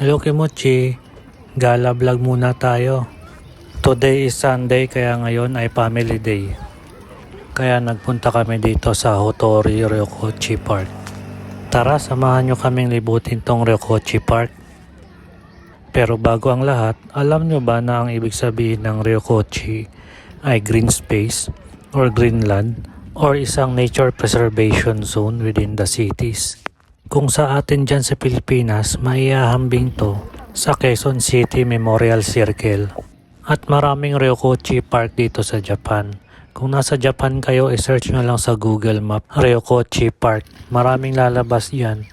Hello Kimochi, gala vlog muna tayo. Today is Sunday kaya ngayon ay family day. Kaya nagpunta kami dito sa Hotori Ryokochi Park. Tara, samahan nyo kaming libutin tong Ryokochi Park. Pero bago ang lahat, alam nyo ba na ang ibig sabihin ng Ryokochi ay green space or greenland or isang nature preservation zone within the cities? Kung sa atin dyan sa Pilipinas, maihahambing to sa Quezon City Memorial Circle. At maraming Ryokochi Park dito sa Japan. Kung nasa Japan kayo, i-search nyo lang sa Google Map, Ryokochi Park. Maraming lalabas yan.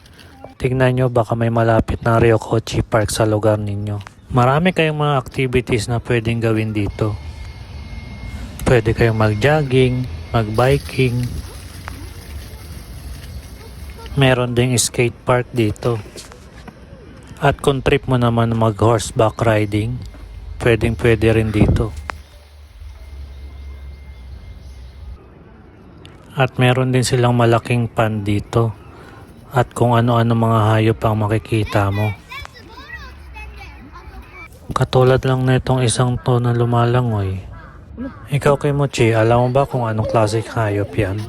Tingnan nyo, baka may malapit na Ryokochi Park sa lugar ninyo. Marami kayong mga activities na pwedeng gawin dito. Pwede kayong mag-jogging, mag-biking. Meron ding skate park dito. At kung trip mo naman mag-horseback riding, pwede rin dito. At meron din silang malaking pond dito. At kung ano-ano mga hayop ang makikita mo. Katulad lang na itong isang to na lumalangoy. Ikaw Kimochi, alam mo ba kung anong klaseng hayop yan?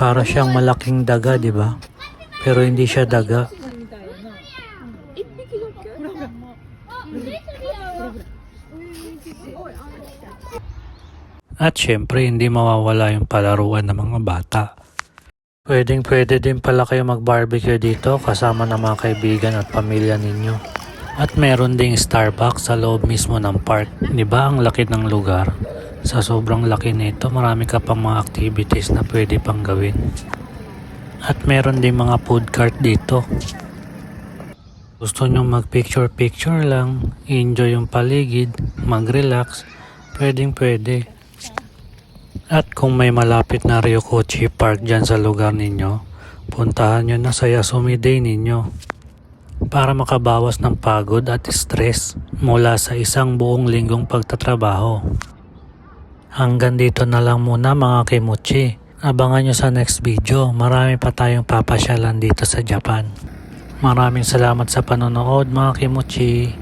Para siyang malaking daga, di ba? Pero hindi siya daga. At syempre, hindi mawawala yung palaruan ng mga bata. Pwede din pala kayo mag-barbecue dito kasama ng mga kaibigan at pamilya ninyo. At meron ding Starbucks sa loob mismo ng park. Di ba ang laki ng lugar? Sa sobrang laki nito, marami ka pang mga activities na pwede pang gawin. At meron ding mga food cart dito. Gusto nyo mag-picture lang, enjoy yung paligid, mag-relax, pwede. At kung may malapit na Ryokochi Park dyan sa lugar ninyo, puntahan nyo na sa Yasumi Day ninyo para makabawas ng pagod at stress mula sa isang buong linggong pagtatrabaho. Hanggang dito na lang muna mga Kimochi. Abangan nyo sa next video. Marami pa tayong papasyalan dito sa Japan. Maraming salamat sa panonood mga Kimochi.